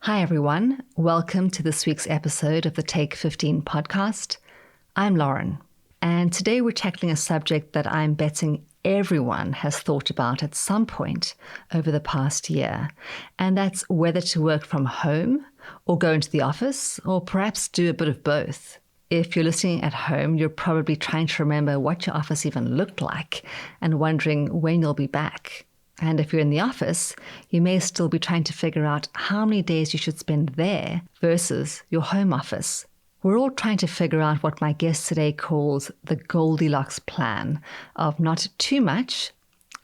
Hi, everyone. Welcome to this week's episode of the Take 15 podcast. I'm Lauren, and today we're tackling a subject that I'm betting everyone has thought about at some point over the past year, and that's whether to work from home or go into the office, or perhaps do a bit of both. If you're listening at home, you're probably trying to remember what your office even looked like and wondering when you'll be back. And if you're in the office, you may still be trying to figure out how many days you should spend there versus your home office. We're all trying to figure out what my guest today calls the Goldilocks plan of not too much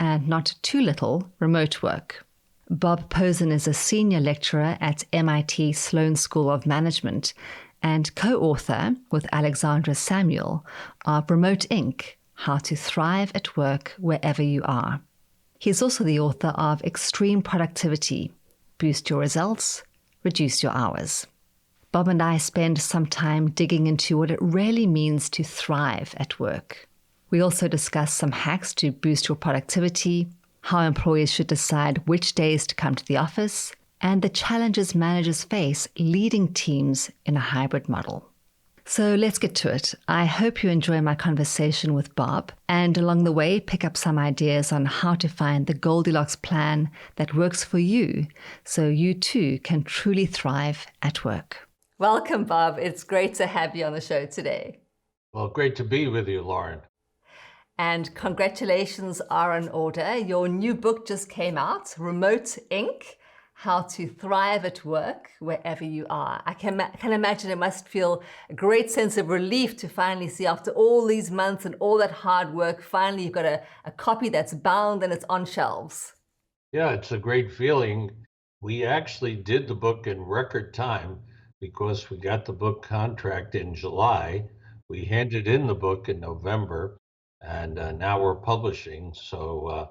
and not too little remote work. Bob Pozen is a senior lecturer at MIT Sloan School of Management and co-author with Alexandra Samuel of Remote Inc., How to Thrive at Work Wherever You Are. He's also the author of Extreme Productivity, Boost Your Results, Reduce Your Hours. Bob and I spend some time digging into what it really means to thrive at work. We also discuss some hacks to boost your productivity, how employees should decide which days to come to the office, and the challenges managers face leading teams in a hybrid model. So let's get to it. I hope you enjoy my conversation with Bob, and along the way, pick up some ideas on how to find the Goldilocks plan that works for you so you too can truly thrive at work. Welcome, Bob. It's great to have you on the show today. Well, great to be with you, Lauren. And congratulations are in order. Your new book just came out, Remote Inc., How to Thrive at Work Wherever You Are. I can imagine it must feel a great sense of relief to finally see, after all these months and all that hard work, finally you've got a copy that's bound and it's on shelves. Yeah, it's a great feeling. We actually did the book in record time because we got the book contract in July. We handed in the book in November, and now we're publishing. So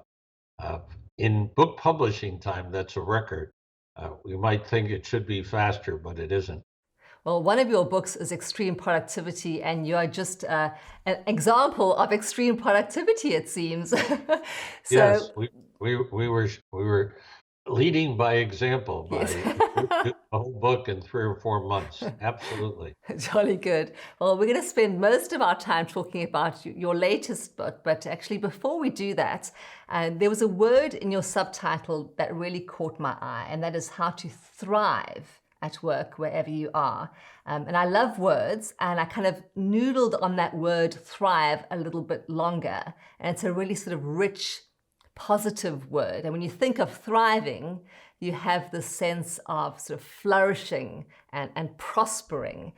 in book publishing time, that's a record. We might think it should be faster, but it isn't. Well, one of your books is Extreme Productivity, and you are just an example of extreme productivity, it seems. Yes, we were leading by example by Yes. the whole book in 3 or 4 months. Absolutely. Jolly good. Well, we're going to spend most of our time talking about your latest book, but actually before we do that, there was a word in your subtitle that really caught my eye, and that is how to thrive at work wherever you are. And I love words, and I kind of noodled on that word thrive a little bit longer, and it's a really sort of rich, positive word. And when you think of thriving, you have this sense of sort of flourishing and prospering.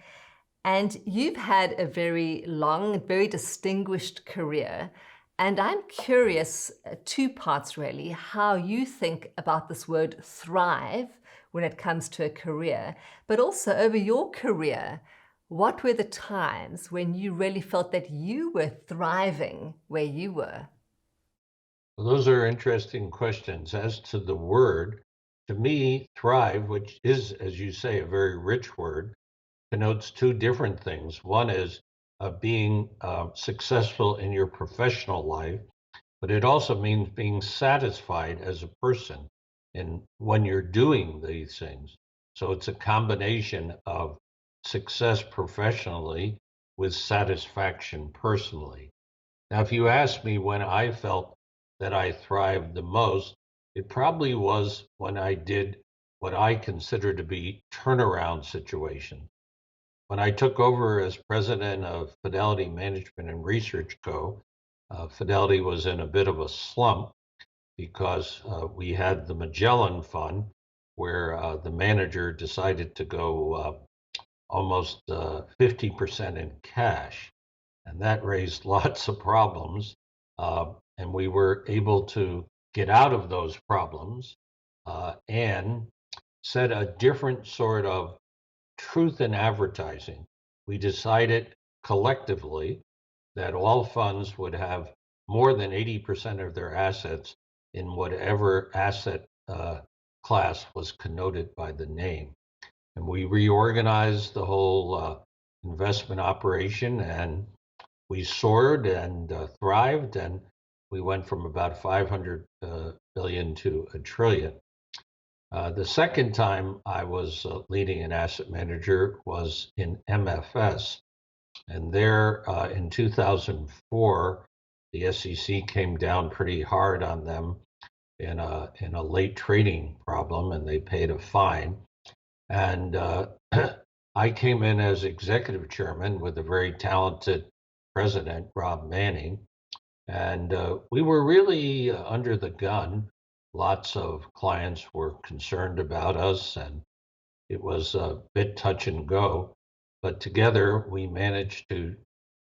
And you've had a very long, very distinguished career. And I'm curious, two parts really, how you think about this word thrive when it comes to a career, but also over your career, what were the times when you really felt that you were thriving where you were? Well, those are interesting questions. As to the word, to me, thrive, which is, as you say, a very rich word, connotes two different things. One is being successful in your professional life, but it also means being satisfied as a person in when you're doing these things. So it's a combination of success professionally with satisfaction personally. Now, if you ask me when I felt that I thrived the most, it probably was when I did what I consider to be turnaround situations. When I took over as president of Fidelity Management and Research Co., Fidelity was in a bit of a slump because we had the Magellan Fund, where the manager decided to go almost 50% in cash. And that raised lots of problems. And we were able to get out of those problems and set a different sort of truth in advertising. We decided collectively that all funds would have more than 80% of their assets in whatever asset class was connoted by the name. And we reorganized the whole investment operation, and we soared and thrived, and we went from about 500 billion to a trillion. The second time I was leading an asset manager was in MFS. And there in 2004, the SEC came down pretty hard on them in a late trading problem, and they paid a fine. And I came in as executive chairman with a very talented president, Rob Manning, and we were really under the gun. Lots of clients were concerned about us, and it was a bit touch and go. But together, we managed to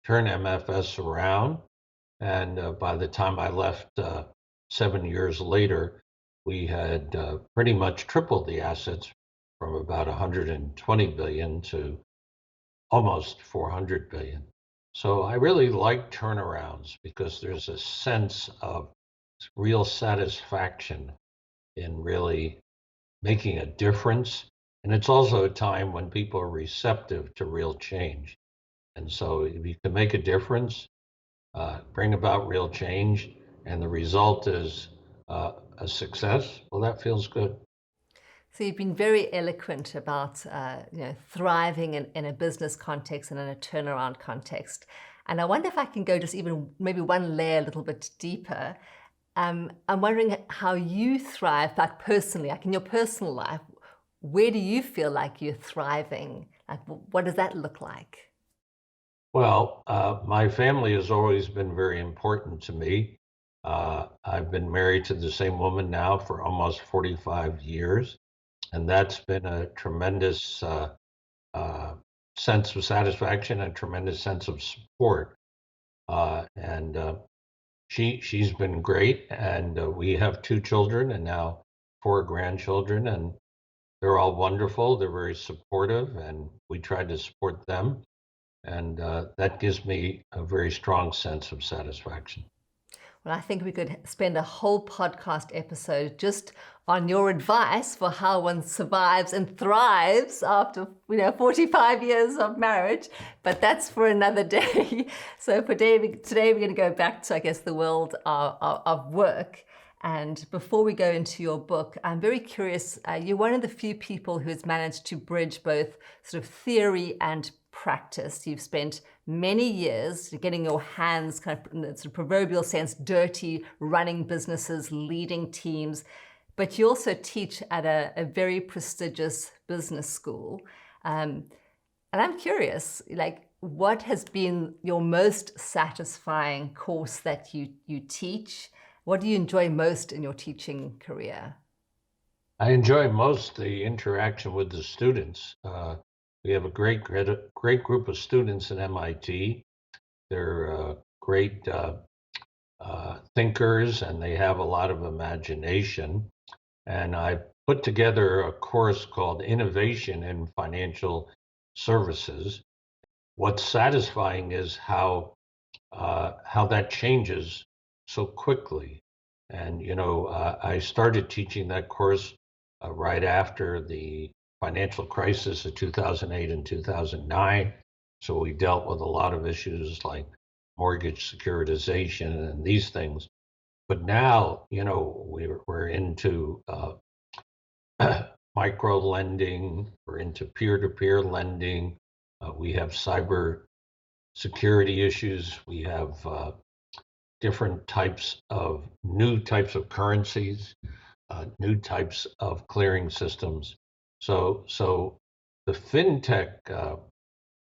turn MFS around. And by the time I left 7 years later, we had pretty much tripled the assets from about 120 billion to almost 400 billion. So I really like turnarounds because there's a sense of real satisfaction in really making a difference. And it's also a time when people are receptive to real change. And so if you can make a difference, bring about real change, and the result is a success, well, that feels good. So you've been very eloquent about thriving in a business context and in a turnaround context. And I wonder if I can go just even maybe one layer a little bit deeper. I'm wondering how you thrive, like personally, like in your personal life. Where do you feel like you're thriving? Like, what does that look like? Well, my family has always been very important to me. I've been married to the same woman now for almost 45 years, and that's been a tremendous uh, sense of satisfaction and tremendous sense of support. And she's been great, and we have two children and now four grandchildren, and they're all wonderful. They're very supportive, and we try to support them, and that gives me a very strong sense of satisfaction. Well, I think we could spend a whole podcast episode just on your advice for how one survives and thrives after 45 years of marriage, but that's for another day. So for today we're going to go back to, I guess, the world of work. And before we go into your book, I'm very curious. You're one of the few people who has managed to bridge both sort of theory and practice. You've spent many years getting your hands, kind of in the sort of proverbial sense, dirty, running businesses, leading teams. But you also teach at a very prestigious business school. And I'm curious, like, what has been your most satisfying course that you teach? What do you enjoy most in your teaching career? I enjoy most the interaction with the students. We have a great group of students at MIT. They're great thinkers, and they have a lot of imagination. And I put together a course called Innovation in Financial Services. What's satisfying is how that changes so quickly. And I started teaching that course right after the financial crisis of 2008 and 2009. So we dealt with a lot of issues like mortgage securitization and these things. But now, we're into micro lending, we're into peer-to-peer lending. We have cyber security issues. We have different new types of currencies, new types of clearing systems. So the fintech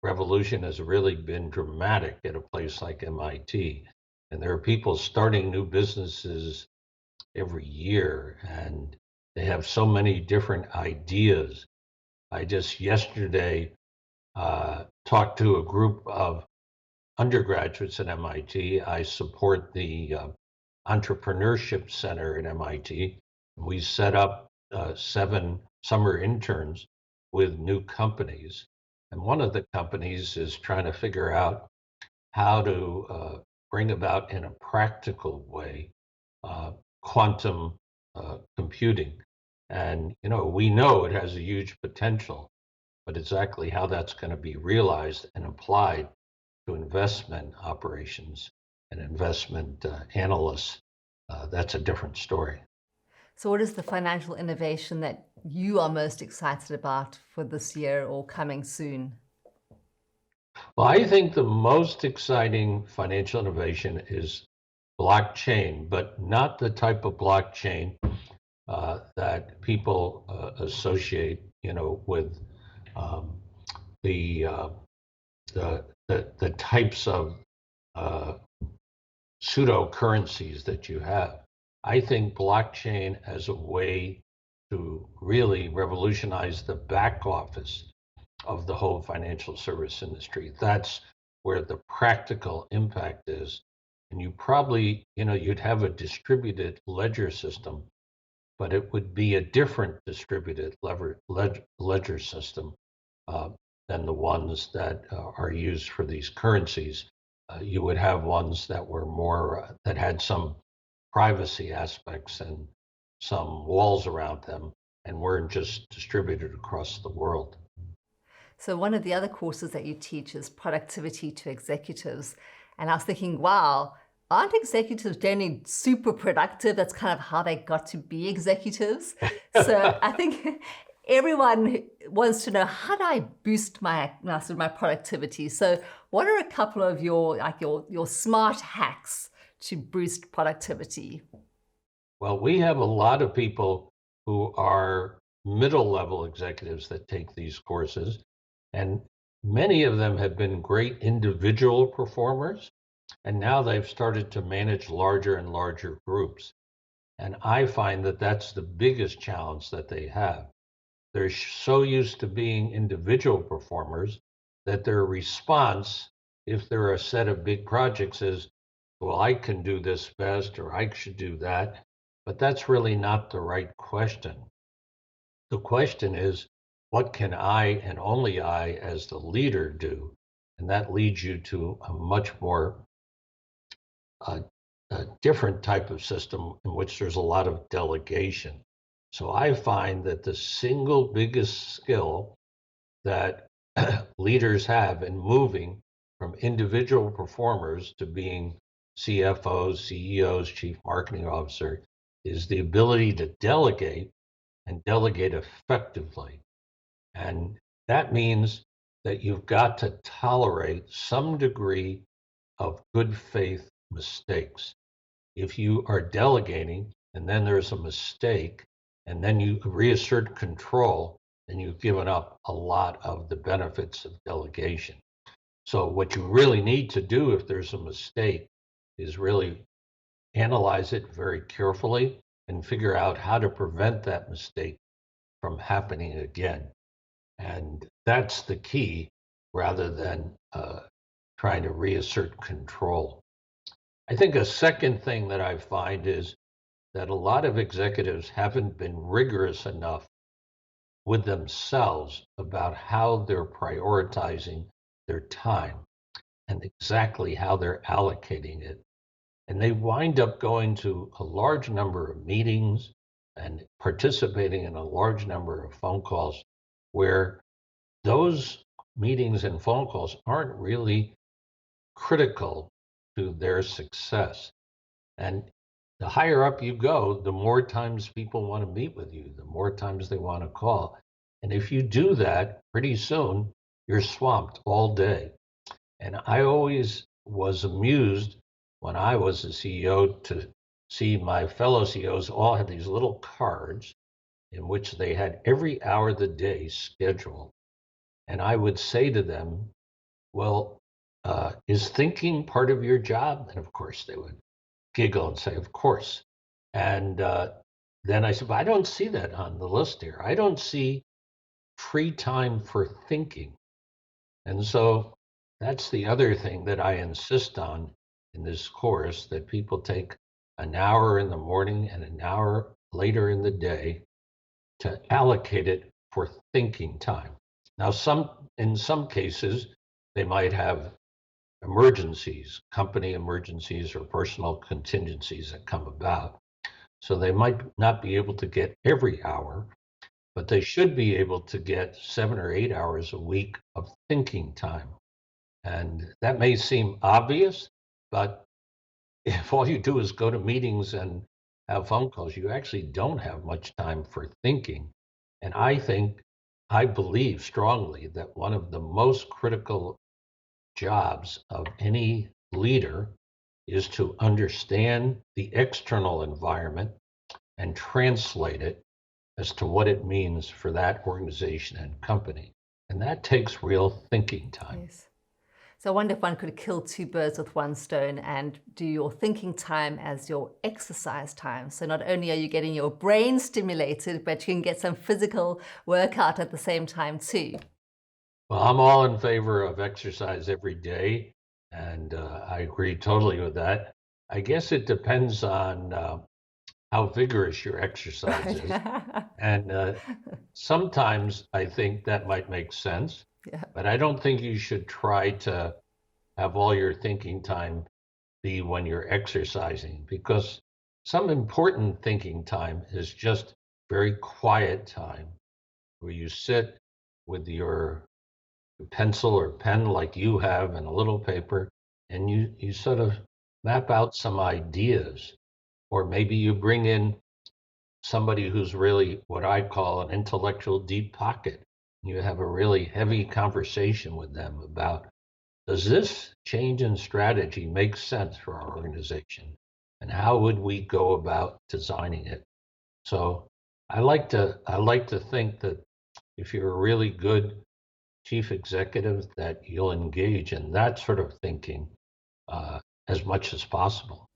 revolution has really been dramatic at a place like MIT. And there are people starting new businesses every year, and they have so many different ideas. I just yesterday talked to a group of undergraduates at MIT. I support the Entrepreneurship Center at MIT. We set up 7 summer interns with new companies. And one of the companies is trying to figure out how to bring about in a practical way uh, quantum computing. And, we know it has a huge potential, but exactly how that's going to be realized and applied to investment operations and investment analysts, that's a different story. So, what is the financial innovation that you are most excited about for this year or coming soon? Well, I think the most exciting financial innovation is blockchain, but not the type of blockchain that people associate, with um, the, uh, the types of uh, pseudo currencies that you have. I think blockchain as a way to really revolutionize the back office of the whole financial service industry. That's where the practical impact is. And you probably, you'd have a distributed ledger system, but it would be a different distributed ledger system uh, than the ones that are used for these currencies. You would have ones that were more, that had some privacy aspects and some walls around them and weren't just distributed across the world. So, one of the other courses that you teach is productivity to executives. And I was thinking, wow, aren't executives generally super productive? That's kind of how they got to be executives. So, I think everyone wants to know, how do I boost my productivity? So, what are a couple of your smart hacks to boost productivity? Well, we have a lot of people who are middle level executives that take these courses, and many of them have been great individual performers, and now they've started to manage larger and larger groups. And I find that that's the biggest challenge that they have. They're so used to being individual performers that their response, if there are a set of big projects, is, well, I can do this best or I should do that. But that's really not the right question. The question is, what can I and only I as the leader do? And that leads you to a much more uh, a different type of system in which there's a lot of delegation. So I find that the single biggest skill that leaders have in moving from individual performers to being CFOs, CEOs, chief marketing officer is the ability to delegate and delegate effectively. And that means that you've got to tolerate some degree of good faith mistakes. If you are delegating and then there's a mistake and then you reassert control, then you've given up a lot of the benefits of delegation. So, what you really need to do if there's a mistake is really analyze it very carefully and figure out how to prevent that mistake from happening again. And that's the key rather than trying to reassert control. I think a second thing that I find is that a lot of executives haven't been rigorous enough with themselves about how they're prioritizing their time and exactly how they're allocating it. And they wind up going to a large number of meetings and participating in a large number of phone calls where those meetings and phone calls aren't really critical to their success. And the higher up you go, the more times people want to meet with you, the more times they want to call. And if you do that, pretty soon you're swamped all day. And I always was amused when I was a CEO to see my fellow CEOs all had these little cards in which they had every hour of the day scheduled. And I would say to them, well, is thinking part of your job? And of course they would giggle and say, of course. And then I said, but I don't see that on the list here. I don't see free time for thinking. And so that's the other thing that I insist on in this course, that people take an hour in the morning and an hour later in the day to allocate it for thinking time. Now, in some cases, they might have emergencies, company emergencies or personal contingencies that come about. So they might not be able to get every hour, but they should be able to get 7 or 8 hours a week of thinking time. And that may seem obvious, but if all you do is go to meetings and have phone calls, you actually don't have much time for thinking. And I believe strongly that one of the most critical jobs of any leader is to understand the external environment and translate it as to what it means for that organization and company. And that takes real thinking time. Yes. So I wonder if one could kill two birds with one stone and do your thinking time as your exercise time. So not only are you getting your brain stimulated, but you can get some physical workout at the same time too. Well, I'm all in favor of exercise every day, and I agree totally with that. I guess it depends on how vigorous your exercise is. Right. And sometimes I think that might make sense, Yeah. but I don't think you should try to have all your thinking time be when you're exercising, because some important thinking time is just very quiet time where you sit with your pencil or pen like you have and a little paper, and you sort of map out some ideas, or maybe you bring in somebody who's really what I call an intellectual deep pocket. You have a really heavy conversation with them about, does this change in strategy make sense for our organization? And how would we go about designing it? So I like to think that if you're a really good chief executive, that you'll engage in that sort of thinking uh, as much as possible.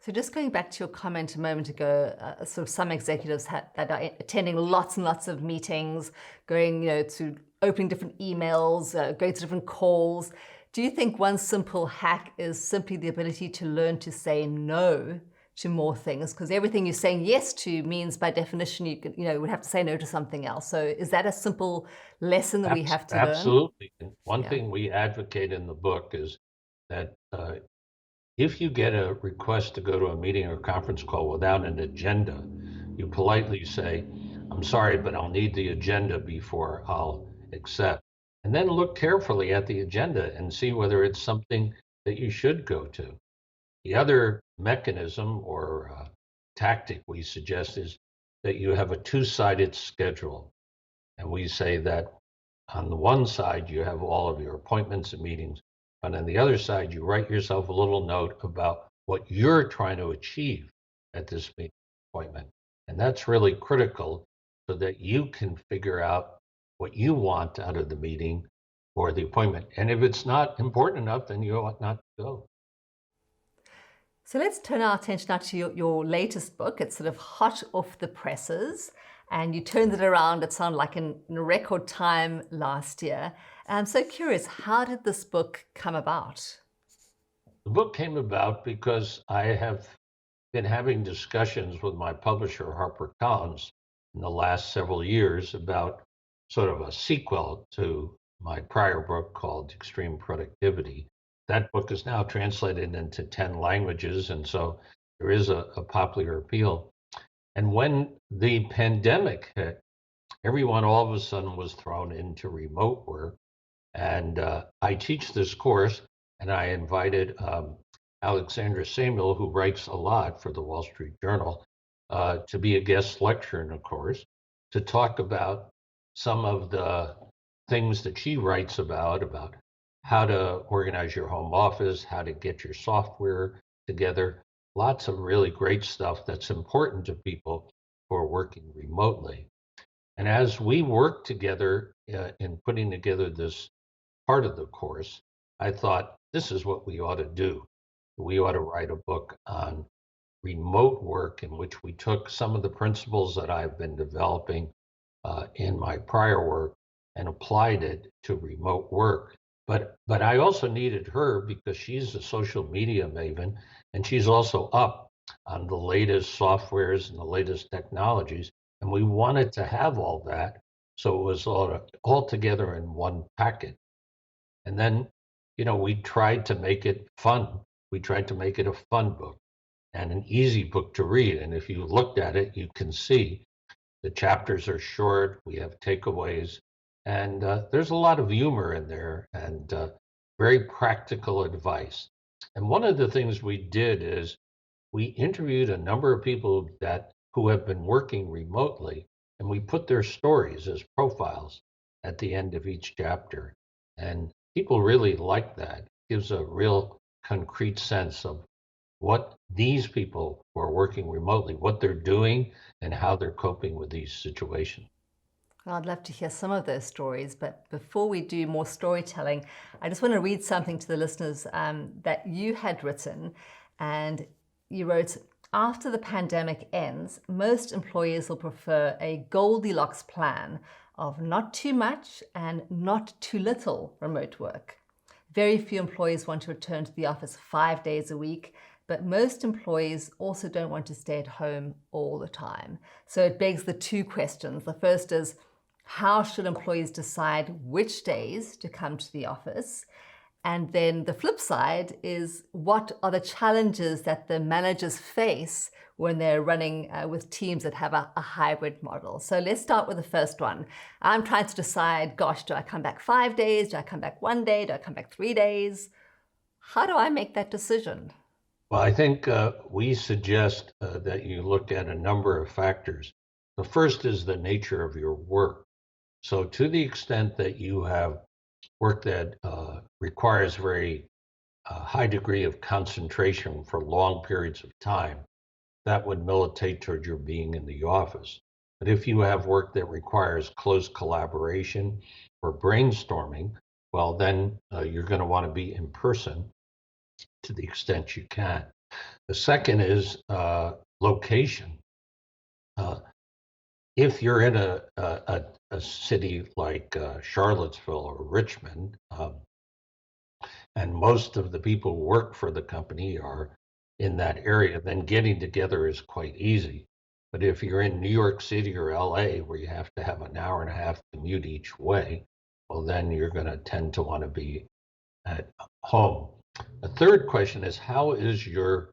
So just going back to your comment a moment ago, sort of some executives that are attending lots and lots of meetings, going, to opening different emails, going to different calls. Do you think one simple hack is simply the ability to learn to say no to more things? Because everything you're saying yes to means, by definition, would have to say no to something else. So is that a simple lesson that we have to learn? Absolutely. And one Yeah. thing we advocate in the book is that if you get a request to go to a meeting or conference call without an agenda, you politely say, I'm sorry, but I'll need the agenda before I'll accept. And then look carefully at the agenda and see whether it's something that you should go to. The other mechanism or tactic we suggest is that you have a two-sided schedule. And we say that on the one side, you have all of your appointments and meetings. And on the other side, you write yourself a little note about what you're trying to achieve at this meeting appointment. And that's really critical so that you can figure out what you want out of the meeting or the appointment. And if it's not important enough, then you ought not to go. So let's turn our attention now to your latest book. It's sort of hot off the presses, and you turned it around, it sounded like in a record time last year. I'm so curious, how did this book come about? The book came about because I have been having discussions with my publisher, HarperCollins, in the last several years about sort of a sequel to my prior book called Extreme Productivity. That book is now translated into 10 languages, and so there is a popular appeal. And when the pandemic hit, everyone all of a sudden was thrown into remote work. And I teach this course, and I invited Alexandra Samuel, who writes a lot for the Wall Street Journal, to be a guest lecturer in the course to talk about some of the things that she writes about how to organize your home office, how to get your software together. Lots of really great stuff that's important to people who are working remotely. And as we work together in putting together this part of the course, I thought this is what we ought to do. We ought to write a book on remote work in which we took some of the principles that I've been developing in my prior work and applied it to remote work. But I also needed her because she's a social media maven, and she's also up on the latest softwares and the latest technologies. And we wanted to have all that, so it was all together in one packet. And then, we tried to make it fun. We tried to make it a fun book and an easy book to read. And if you looked at it, you can see the chapters are short. We have takeaways, and there's a lot of humor in there and very practical advice. And one of the things we did is we interviewed a number of people who have been working remotely, and we put their stories as profiles at the end of each chapter. And people really like that. It gives a real concrete sense of what these people who are working remotely, what they're doing, and how they're coping with these situations. Well, I'd love to hear some of those stories, but before we do more storytelling, I just want to read something to the listeners that you had written. And you wrote, after the pandemic ends, most employers will prefer a Goldilocks plan of not too much and not too little remote work. Very few employees want to return to the office 5 days a week, but most employees also don't want to stay at home all the time. So it begs the two questions. The first is, how should employees decide which days to come to the office? And then the flip side is, what are the challenges that the managers face when they're running with teams that have a hybrid model? So let's start with the first one. I'm trying to decide, gosh, do I come back 5 days? Do I come back 1 day? Do I come back 3 days? How do I make that decision? Well, I think we suggest that you look at a number of factors. The first is the nature of your work. So, to the extent that you have work that requires very high degree of concentration for long periods of time, that would militate toward your being in the office. But if you have work that requires close collaboration or brainstorming, well, then you're going to want to be in person to the extent you can. The second is location. Uh, if you're in a city like Charlottesville or Richmond, and most of the people who work for the company are in that area, then getting together is quite easy. But if you're in New York City or LA, where you have to have an hour and a half commute each way, well, then you're going to tend to want to be at home. The third question is, how is your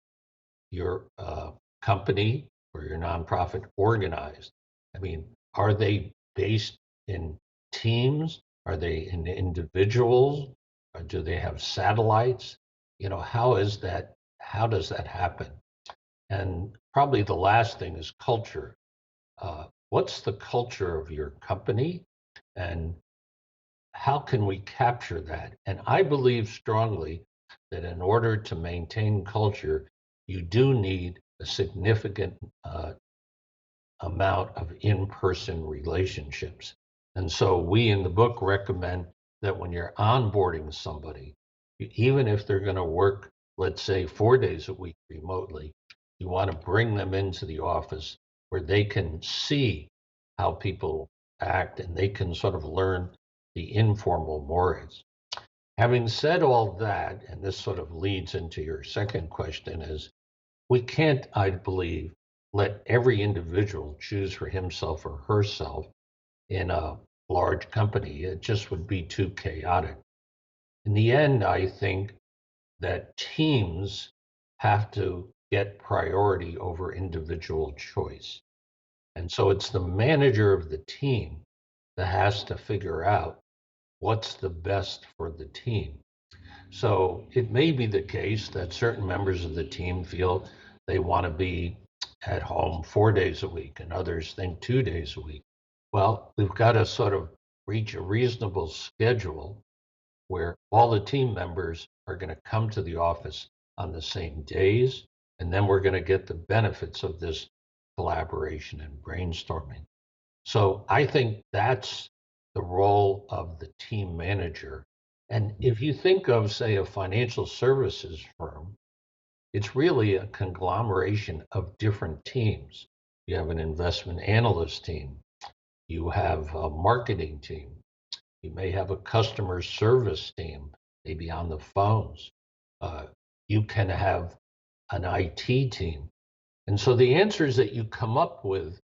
company or your nonprofit organized? I mean, are they based in teams? Are they in individuals? Or do they have satellites? How is that? How does that happen? And probably the last thing is culture. What's the culture of your company? And how can we capture that? And I believe strongly that in order to maintain culture, you do need a significant amount of in-person relationships. And so we in the book recommend that when you're onboarding somebody, even if they're going to work, let's say 4 days a week remotely, you want to bring them into the office where they can see how people act and they can sort of learn the informal mores. Having said all that, and this sort of leads into your second question, is we can't, I believe, let every individual choose for himself or herself in a large company. It just would be too chaotic. In the end, I think that teams have to get priority over individual choice. And so it's the manager of the team that has to figure out what's the best for the team. So it may be the case that certain members of the team feel they want to be at home 4 days a week and others think 2 days a week. Well, we've got to sort of reach a reasonable schedule where all the team members are going to come to the office on the same days, and then we're going to get the benefits of this collaboration and brainstorming. So I think that's the role of the team manager. And if you think of, say, a financial services firm, it's really a conglomeration of different teams. You have an investment analyst team, you have a marketing team, you may have a customer service team, maybe on the phones. Uh, you can have an IT team. And so the answers that you come up with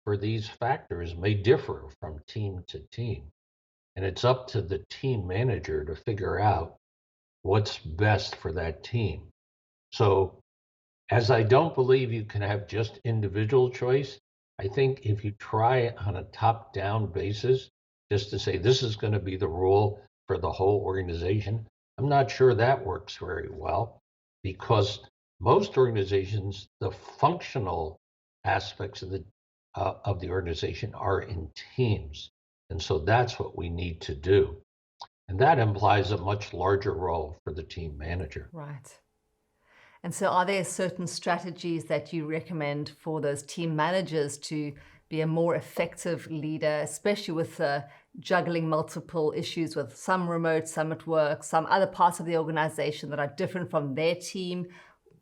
for these factors may differ from team to team. And it's up to the team manager to figure out what's best for that team. So, as I don't believe you can have just individual choice, I think if you try on a top down basis, just to say this is going to be the rule for the whole organization, I'm not sure that works very well because Most organizations, the functional aspects of the organization are in teams. And so that's what we need to do. And that implies a much larger role for the team manager. Right. And so, are there certain strategies that you recommend for those team managers to be a more effective leader, especially with juggling multiple issues with some remote, some at work, some other parts of the organization that are different from their team?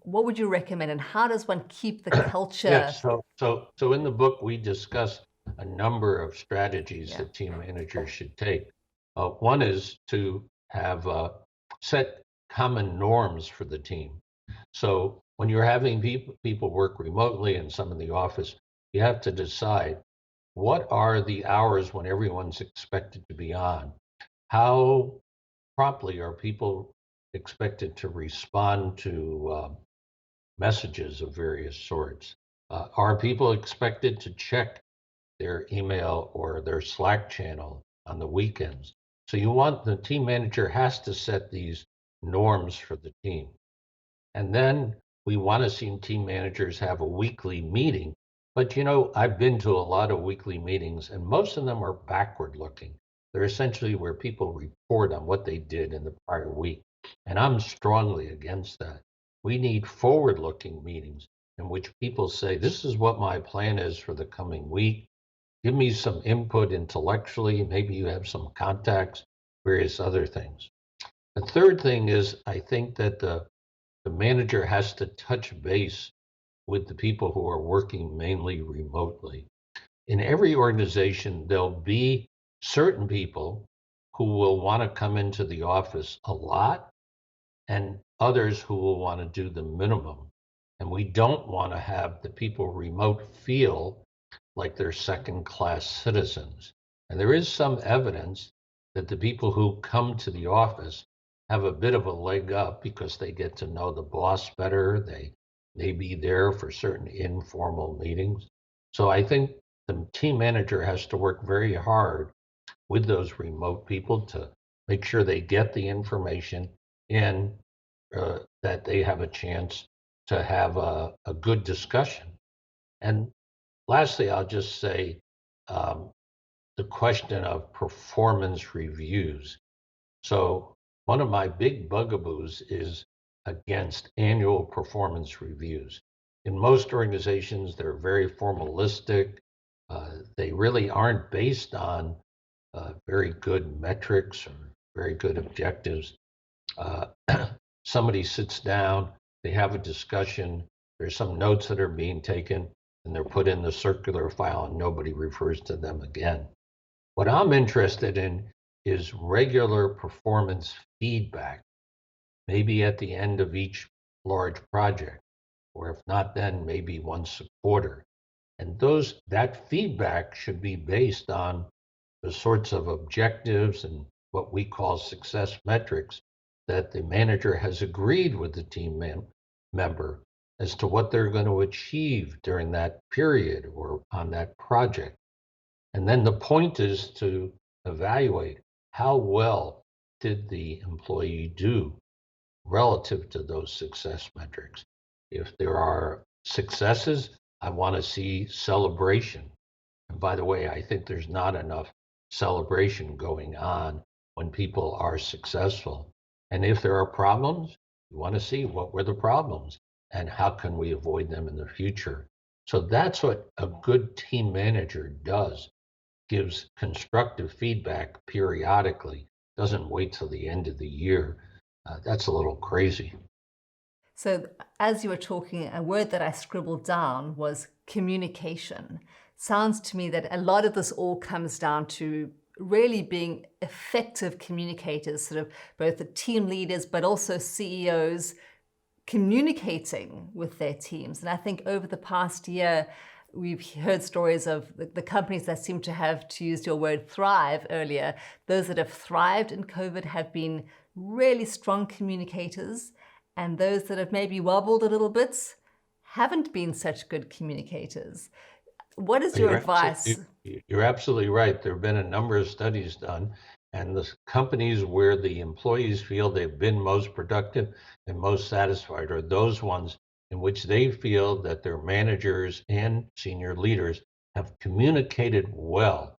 What would you recommend, and how does one keep the culture? Yes, so in the book, we discuss a number of strategies Yeah. that team managers should take. One is to have set common norms for the team. So when you're having people work remotely and some in the office, you have to decide what are the hours when everyone's expected to be on? How promptly are people expected to respond to messages of various sorts? Are people expected to check their email or their Slack channel on the weekends? So you want the team manager has to set these norms for the team. And then we want to see team managers have a weekly meeting. But I've been to a lot of weekly meetings, and most of them are backward looking. They're essentially where people report on what they did in the prior week. And I'm strongly against that. We need forward looking meetings in which people say, this is what my plan is for the coming week. Give me some input intellectually. Maybe you have some contacts, various other things. The third thing is, I think that the manager has to touch base with the people who are working mainly remotely. In every organization, there'll be certain people who will want to come into the office a lot and others who will want to do the minimum. And we don't want to have the people remote feel like they're second class citizens. And there is some evidence that the people who come to the office have a bit of a leg up because they get to know the boss better. They may be there for certain informal meetings. So I think the team manager has to work very hard with those remote people to make sure they get the information and that they have a chance to have a good discussion. And lastly, I'll just say um, the question of performance reviews. So, one of my big bugaboos is against annual performance reviews. In most organizations, they're very formalistic. They really aren't based on very good metrics or very good objectives. Uh, Somebody sits down, they have a discussion, there's some notes that are being taken, and they're put in the circular file, and nobody refers to them again. What I'm interested in is regular performance feedback, maybe at the end of each large project, or if not, then maybe once a quarter. And that feedback should be based on the sorts of objectives and what we call success metrics that the manager has agreed with the member as to what they're going to achieve during that period or on that project. And then the point is to evaluate how well did the employee do relative to those success metrics. If there are successes, I want to see celebration. And by the way, I think there's not enough celebration going on when people are successful. And if there are problems, you want to see what were the problems and how can we avoid them in the future. So that's what a good team manager does, gives constructive feedback periodically, doesn't wait till the end of the year. That's a little crazy. So, as you were talking, a word that I scribbled down was communication. Sounds to me that a lot of this all comes down to really being effective communicators, sort of both the team leaders, but also CEOs communicating with their teams. And I think over the past year, we've heard stories of the companies that seem to have, to use your word, thrive earlier. Those that have thrived in COVID have been really strong communicators, and those that have maybe wobbled a little bit haven't been such good communicators. What is your advice? You're absolutely right. There have been a number of studies done, and the companies where the employees feel they've been most productive and most satisfied are those ones in which they feel that their managers and senior leaders have communicated well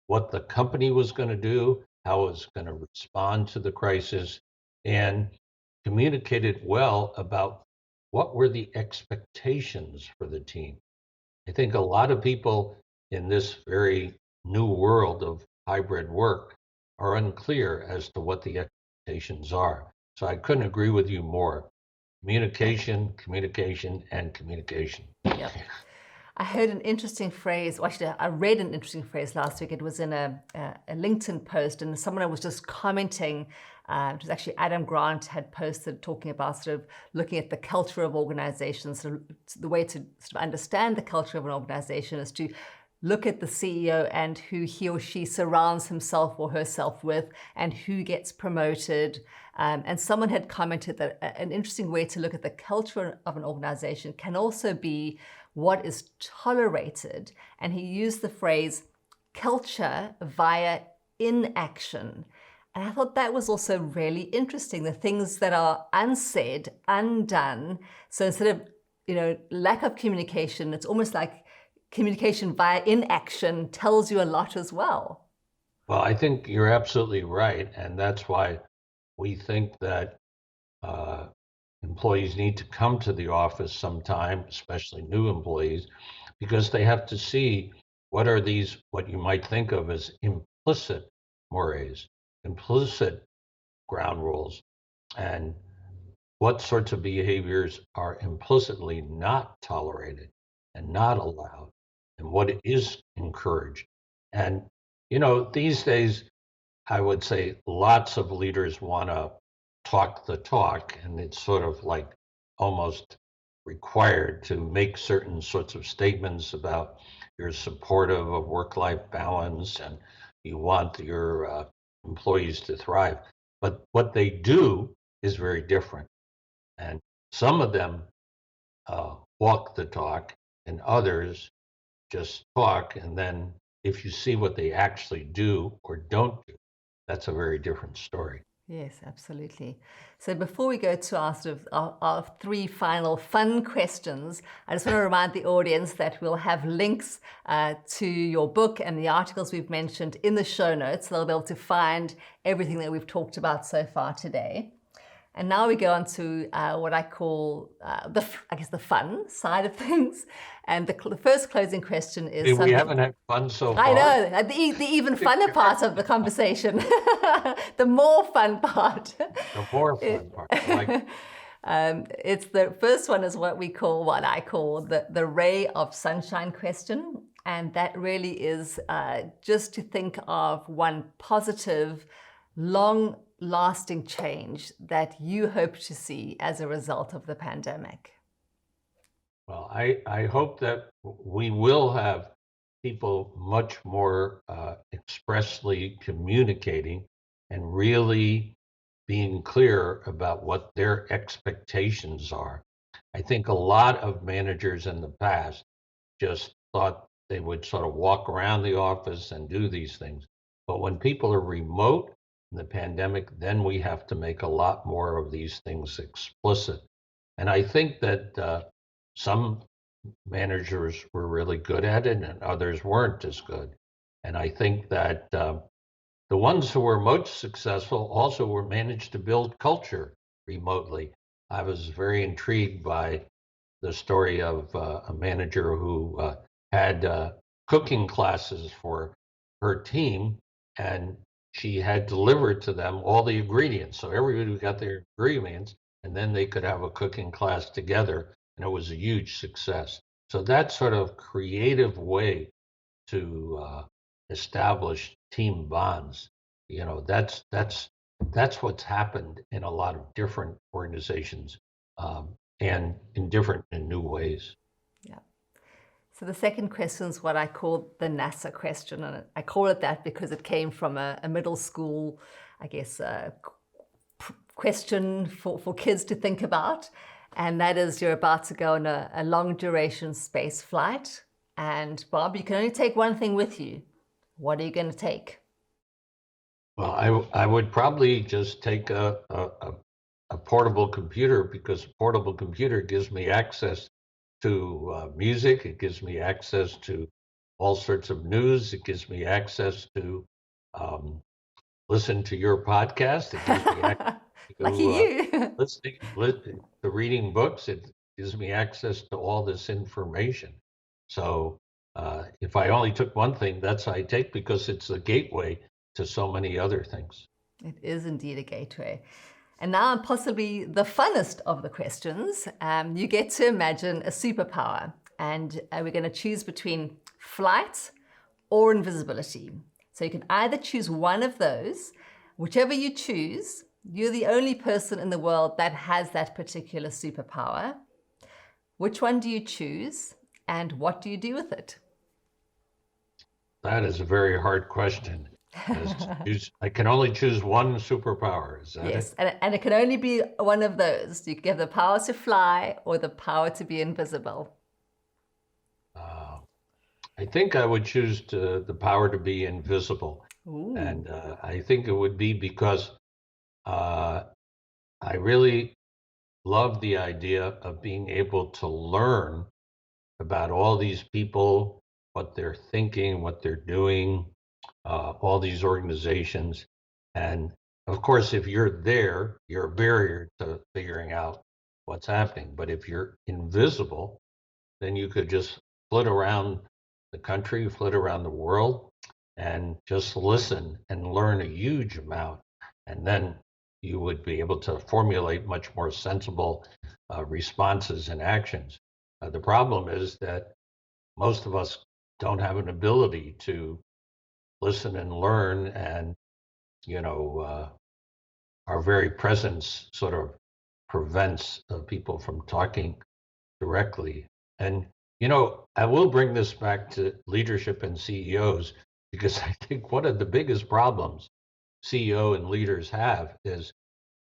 what the company was going to do, how it was going to respond to the crisis, and communicated well about what were the expectations for the team. I think a lot of people in this very new world of hybrid work are unclear as to what the expectations are. So I couldn't agree with you more. Communication, communication, and communication. Yep. I heard an interesting phrase, or actually, I read an interesting phrase last week. It was in a LinkedIn post, and someone was just commenting. It was actually Adam Grant had posted talking about sort of looking at the culture of organizations. So the way to sort of understand the culture of an organization is to look at the CEO and who he or she surrounds himself or herself with, and who gets promoted. And someone had commented that an interesting way to look at the culture of an organization can also be what is tolerated. And he used the phrase culture via inaction. And I thought that was also really interesting. The things that are unsaid, undone. So instead of, lack of communication, it's almost like communication via inaction tells you a lot as well. Well, I think you're absolutely right. And that's why we think that employees need to come to the office sometime, especially new employees, because they have to see what are these, what you might think of as implicit mores, implicit ground rules, and what sorts of behaviors are implicitly not tolerated and not allowed, and what is encouraged. And, these days, I would say lots of leaders want to talk the talk, and it's sort of like almost required to make certain sorts of statements about you're supportive of work-life balance and you want your employees to thrive. But what they do is very different. And some of them walk the talk, and others just talk. And then if you see what they actually do or don't do, that's a very different story. Yes, absolutely. So before we go to our sort of our three final fun questions, I just want to remind the audience that we'll have links to your book and the articles we've mentioned in the show notes. They'll be able to find everything that we've talked about so far today. And now we go on to what I call the fun side of things. And the first closing question is We haven't had fun so far. I know, the even funner part of the conversation, the more fun part. The more fun part. It's the first one is what I call the ray of sunshine question. And that really is just to think of one positive, long-lasting change that you hope to see as a result of the pandemic. Well, I hope that we will have people much more expressly communicating and really being clear about what their expectations are. I think a lot of managers in the past just thought they would sort of walk around the office and do these things. But when people are remote in the pandemic, then we have to make a lot more of these things explicit. And I think that some managers were really good at it and others weren't as good. And I think that the ones who were most successful also were managed to build culture remotely. I was very intrigued by the story of a manager who had cooking classes for her team, and she had delivered to them all the ingredients. So everybody got their ingredients, and then they could have a cooking class together, and it was a huge success. So that sort of creative way to establish team bonds, that's what's happened in a lot of different organizations, and in new ways. Yeah. So the second question is what I call the NASA question, and I call it that because it came from a middle school, I guess, question for kids to think about. And that is, you're about to go on a long duration space flight. And Bob, you can only take one thing with you. What are you going to take? Well, I would probably just take a a portable computer because a portable computer gives me access to music. It gives me access to all sorts of news. It gives me access to um, listen to your podcast. It gives me access Lucky to you. to reading books. It gives me access to all this information. So if I only took one thing, that's I take because it's a gateway to so many other things. It is indeed a gateway. And now, possibly the funnest of the questions, you get to imagine a superpower, and we're going to choose between flight or invisibility. So you can either choose one of those. Whichever you choose, you're the only person in the world that has that particular superpower. Which one do you choose, and what do you do with it? That is a very hard question. I can only choose one superpower. Is that Yes, it? and it can only be one of those. You can have the power to fly or the power to be invisible. I think I would choose the power to be invisible. Ooh. And I think it would be because I really love the idea of being able to learn about all these people, what they're thinking, what they're doing, all these organizations. And of course, if you're there, you're a barrier to figuring out what's happening. But if you're invisible, then you could just flit around the country, flit around the world, and just listen and learn a huge amount. And then you would be able to formulate much more sensible responses and actions. The problem is that most of us don't have an ability to listen and learn, and our very presence sort of prevents people from talking directly. And I will bring this back to leadership and CEOs because I think one of the biggest problems CEO and leaders have is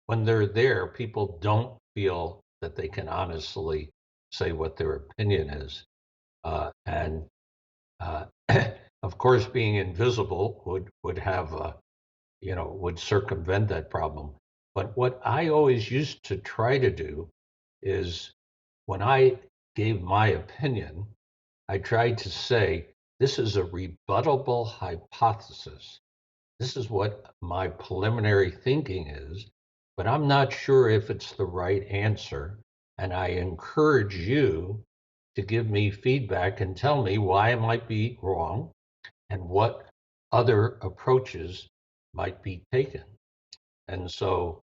when they're there, people don't feel that they can honestly say what their opinion is. And of course, being invisible would have would circumvent that problem. But what I always used to try to do is when I gave my opinion, I tried to say, this is a rebuttable hypothesis. This is what my preliminary thinking is, but I'm not sure if it's the right answer. And I encourage you to give me feedback and tell me why I might be wrong and what other approaches might be taken. And so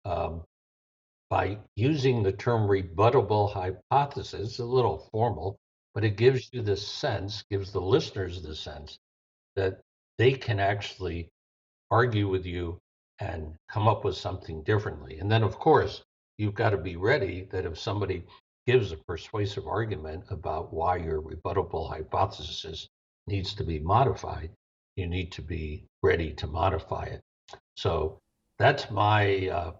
by using the term rebuttable hypothesis, it's a little formal, but it gives you the sense, gives the listeners the sense that they can actually argue with you and come up with something differently. And then, of course, you've got to be ready that if somebody gives a persuasive argument about why your rebuttable hypothesis needs to be modified, you need to be ready to modify it. So that's my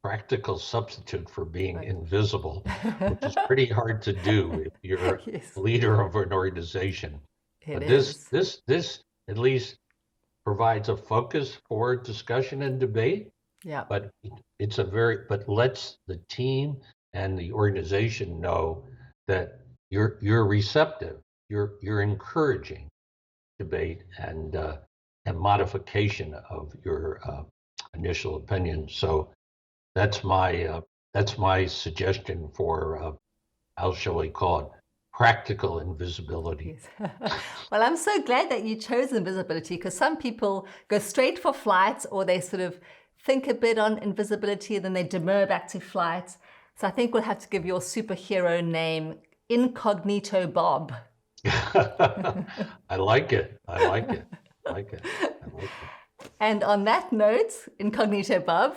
practical substitute for being invisible, which is pretty hard to do if you're Yes, a leader of an organization. it But is. this at least provides a focus for discussion and debate. Yeah. But but lets the team and the organization know that you're receptive, you're encouraging debate and modification of your initial opinion. So that's my suggestion for how shall we call it, practical invisibility. Yes. Well, I'm so glad that you chose invisibility because some people go straight for flight or they sort of think a bit on invisibility, then they demur back to flight. So I think we'll have to give your superhero name Incognito Bob. I like it. I like it. I like it. I like it. And on that note, Incognito Bob,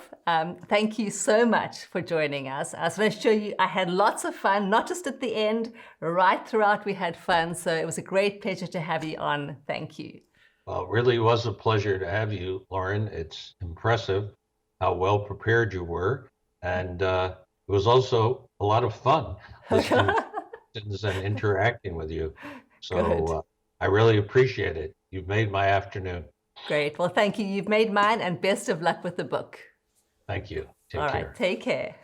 thank you so much for joining us. I was going to show you I had lots of fun, not just at the end, right throughout we had fun. So it was a great pleasure to have you on. Thank you. Well, it really was a pleasure to have you, Lauren. It's impressive how well prepared you were. And it was also a lot of fun listening to questions and interacting with you. So I really appreciate it. You've made my afternoon. Great. Well, thank you. You've made mine, and best of luck with the book. Thank you. Take care. Take care.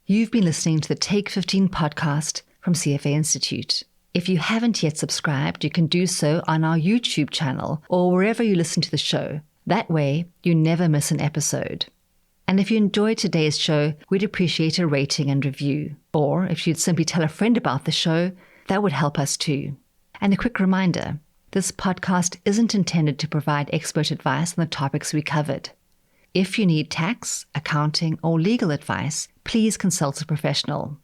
You've been listening to the Take 15 podcast from CFA Institute. If you haven't yet subscribed, you can do so on our YouTube channel or wherever you listen to the show. That way, you never miss an episode. And if you enjoyed today's show, we'd appreciate a rating and review. Or if you'd simply tell a friend about the show, that would help us too. And a quick reminder, this podcast isn't intended to provide expert advice on the topics we covered. If you need tax, accounting, or legal advice, please consult a professional.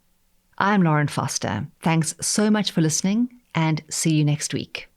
I'm Lauren Foster. Thanks so much for listening, and see you next week.